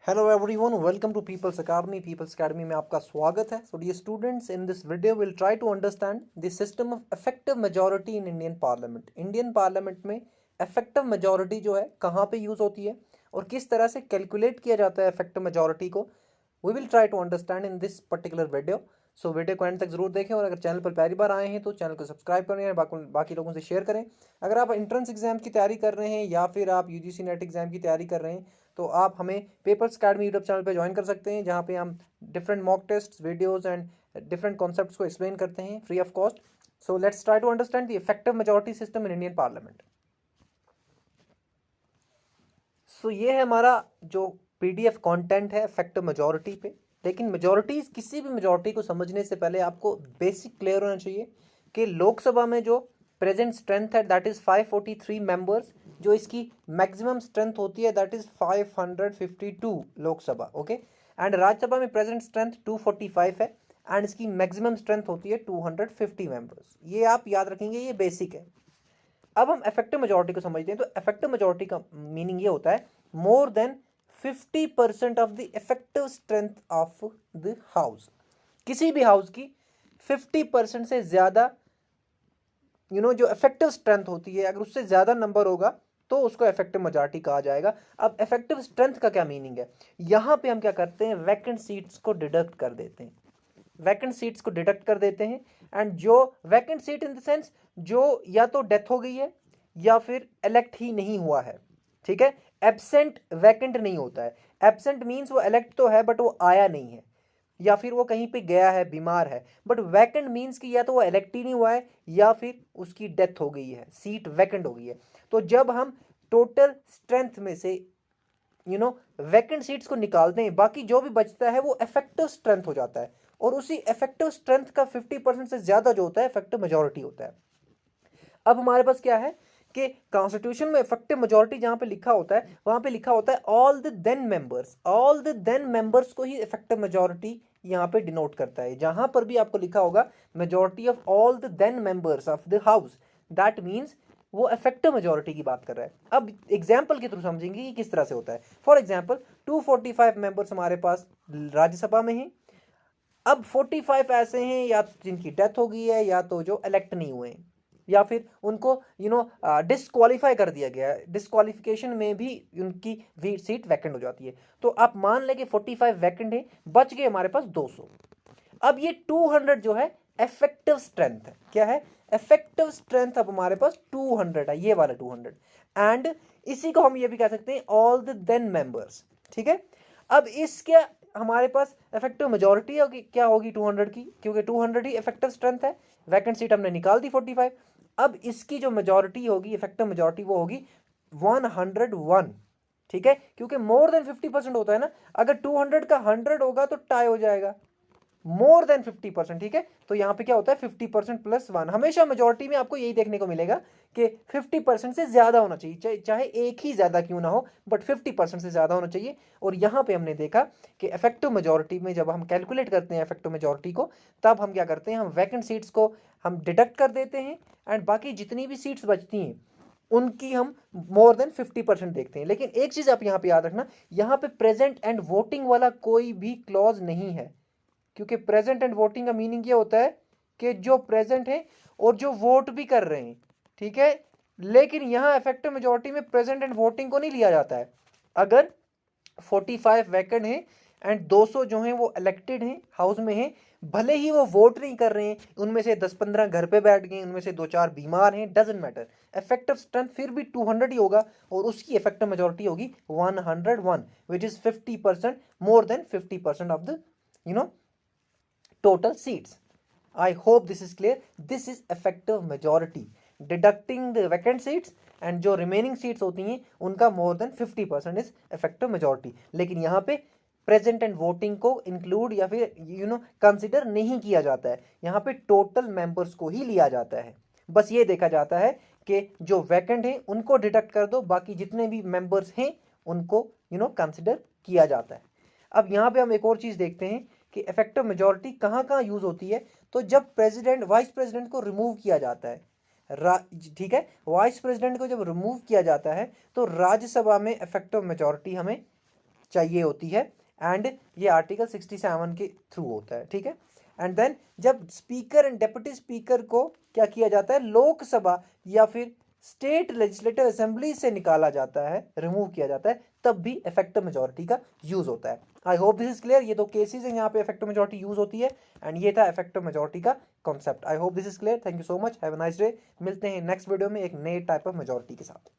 Hello everyone, welcome to people's academy. People's academy में आपका स्वागत है। So dear students, in this video will try to understand the system of effective majority in Indian parliament. Indian parliament में effective majority जो है कहाँ पे use होती है और किस तरह से कैलकुलेट किया जाता है इफेक्टिव मेजॉरिटी को, we will try to understand in this particular video. So video को एंड तक जरूर देखें और अगर चैनल पर पहली बार आए हैं तो चैनल को सब्सक्राइब करें और बाकी लोगों से शेयर करें। अगर आप एंट्रेंस एग्जाम की तैयारी कर रहे हैं या फिर आप यूजीसी नेट एग्जाम की तैयारी कर रहे हैं तो आप हमें पेपर्स अकादमी यूट्यूब चैनल पे ज्वाइन कर सकते हैं, जहाँ पे हम different mock test videos and different concepts को एक्सप्लेन करते हैं free of cost. So let's try to understand the effective majority system in Indian parliament. So ये है हमारा जो पीडीएफ कंटेंट है इफेक्टिव मेजॉरिटी पे। लेकिन मेजॉरिटीज, किसी भी मेजॉरिटी को समझने से पहले आपको बेसिक क्लियर होना चाहिए कि लोकसभा में जो प्रेजेंट स्ट्रेंथ है दैट इज 543 मेंबर्स, जो इसकी मैक्सिमम स्ट्रेंथ होती है that is 552 Lok Sabha, okay. And Rajya Sabha में प्रेजेंट स्ट्रेंथ 245 है एंड इसकी मैक्सिमम स्ट्रेंथ होती है 250 मेंबर्स। ये आप याद रखेंगे, ये बेसिक है। अब हम इफेक्टिव मेजोरिटी को समझते हैं। तो इफेक्टिव मेजोरिटी का मीनिंग ये होता है more than 50% of the effective strength of the house. किसी भी हाउस की 50% से ज्यादा जो इफेक्टिव स्ट्रेंथ होती है, अगर उससे ज्यादा नंबर होगा तो उसको इफेक्टिव मेजॉरिटी कहा जाएगा। अब इफेक्टिव स्ट्रेंथ का क्या मीनिंग है, यहां पे हम क्या करते हैं, वैकेंट सीट्स को डिडक्ट कर देते हैं। वैकेंट सीट्स को डिडक्ट कर देते हैं एंड जो vacant seat in the sense जो या तो डेथ हो गई है या फिर इलेक्ट ही नहीं हुआ है, ठीक है। एब्सेंट वैकेंट नहीं होता है। एब्सेंट मींस वो इलेक्ट तो है बट वो आया नहीं है, या फिर वो कहीं पे गया है, बीमार है। बट वैकेंट मींस कि या तो वो इलेक्ट ही नहीं हुआ है या फिर उसकी डेथ हो गई है, सीट वैकेंट हो गई है। तो जब हम टोटल स्ट्रेंथ में से वैकेंट सीट्स को निकालते हैं, बाकी जो भी बचता है वो इफेक्टिव स्ट्रेंथ हो जाता है। और उसी इफेक्टिव स्ट्रेंथ का 50% से ज्यादा जो होता है इफेक्टिव मेजॉरिटी होता है। अब हमारे पास क्या है कि कॉन्स्टिट्यूशन में इफेक्टिव मेजॉरिटी जहां पे लिखा होता है वहां पे लिखा होता है ऑल द देन मेंबर्स को ही इफेक्टिव मेजॉरिटी यहाँ पे डिनोट करता है। जहां पर भी आपको लिखा होगा majority of all the then members of the house, that means वो इफेक्टिव मेजॉरिटी की बात कर रहा है। अब एग्जाम्पल के थ्रू समझेंगे कि किस तरह से होता है। फॉर एग्जाम्पल 245 मेंबर्स हमारे पास राज्यसभा में हैं। अब 45 ऐसे हैं या जिनकी डेथ हो गई है या तो जो इलेक्ट नहीं हुए हैं या फिर उनको डिस्क्वालीफाई कर दिया गया है। डिस्क्वालिफिकेशन में भी उनकी सीट वैकेंट हो जाती है। तो आप मान लें कि 45 वैकेंट है, बच गए हमारे पास 200। अब ये 200 जो है इफेक्टिव स्ट्रेंथ है। क्या है? इफेक्टिव स्ट्रेंथ अब हमारे पास 200 है, ये वाला 200। एंड इसी को हम ये भी कह सकते हैं ऑल द देन मेंबर्स, ठीक है। अब इसके हमारे पास इफेक्टिव मेजॉरिटी होगी, क्या होगी 200 की, क्योंकि 200 ही इफेक्टिव स्ट्रेंथ है। वैकेंट सीट हमने निकाल दी 45। अब इसकी जो मेजॉरिटी होगी, इफेक्टिव मेजॉरिटी, वो होगी 101, ठीक है। क्योंकि मोर देन 50% होता है ना, अगर 200 का 100 होगा तो टाई हो जाएगा, मोर देन 50%, ठीक है। तो यहां पे क्या होता है 50% प्लस 1। हमेशा मेजॉरिटी में आपको यही देखने को मिलेगा कि 50% से ज्यादा होना चाहिए, चाहे एक ही ज्यादा क्यों ना हो, बट 50% से ज्यादा होना चाहिए। और यहां पे हमने देखा कि इफेक्टिव मेजॉरिटी में जब हम कैलकुलेट करते हैं इफेक्टिव मेजॉरिटी को, तब हम क्या करते हैं, हम वैकेंट सीट्स को हम डिडक्ट कर देते हैं एंड बाकी जितनी भी सीट्स बचती हैं उनकी हम मोर देन 50% देखते हैं। लेकिन एक चीज आप यहां पे याद रखना, यहां पे प्रेजेंट एंड वोटिंग वाला कोई भी क्लॉज नहीं है। क्योंकि प्रेजेंट एंड वोटिंग का मीनिंग ये होता है कि जो प्रेजेंट है और जो वोट भी कर रहे हैं, ठीक है। लेकिन यहां इफेक्टिव मेजॉरिटी में प्रेजेंट एंड वोटिंग को नहीं लिया जाता है। अगर 45 वैकेंट हैं एंड 200 जो हैं वो इलेक्टेड हैं, हाउस में हैं, भले ही वो वोट नहीं कर रहे हैं, उनमें से 10-15 घर पे बैठ गए, उनमें से 2-4 बीमार हैं, डजेंट मैटर, इफेक्टिव स्ट्रेंथ फिर भी 200 ही होगा और उसकी इफेक्टिव मेजॉरिटी होगी 101, which is 50%, more than 50% of the total seats. I hope this is clear. This is effective majority, deducting the vacant seats and जो remaining seats होती हैं उनका more than 50% is effective majority। लेकिन यहाँ पे present and voting को include या फिर कंसिडर नहीं किया जाता है। यहाँ पे टोटल मेंबर्स को ही लिया जाता है। बस ये देखा जाता है कि जो वैकेंट हैं उनको डिडक्ट कर दो, बाकी जितने भी मेंबर्स हैं उनको कंसिडर किया जाता है। अब यहाँ पे हम एक और चीज देखते हैं कि इफेक्टिव मेजॉरिटी कहाँ कहाँ यूज होती है। तो जब प्रेसिडेंट वाइस प्रेसिडेंट को रिमूव किया जाता है, ठीक है, वाइस प्रेसिडेंट को जब रिमूव किया जाता है तो राज्यसभा में इफेक्टिव मेजॉरिटी हमें चाहिए होती है, एंड ये आर्टिकल 67 के थ्रू होता है, ठीक है। एंड देन जब स्पीकर एंड डेप्यूटी स्पीकर को क्या किया जाता है, लोकसभा या फिर स्टेट लेजिस्लेटिव असेंबली से निकाला जाता है, रिमूव किया जाता है, तब भी इफेक्टिव मेजोरिटी का यूज होता है। I hope this is clear. ये दो केसेस हैं यहाँ पे इफेक्टिव मेजोरिटी यूज होती है, एंड ये था इफेक्टिव मेजोरिटी का concept. I hope this is clear. Thank you so much, have a nice day. मिलते हैं नेक्स्ट वीडियो में एक नए टाइप ऑफ मेजोरिटी के साथ।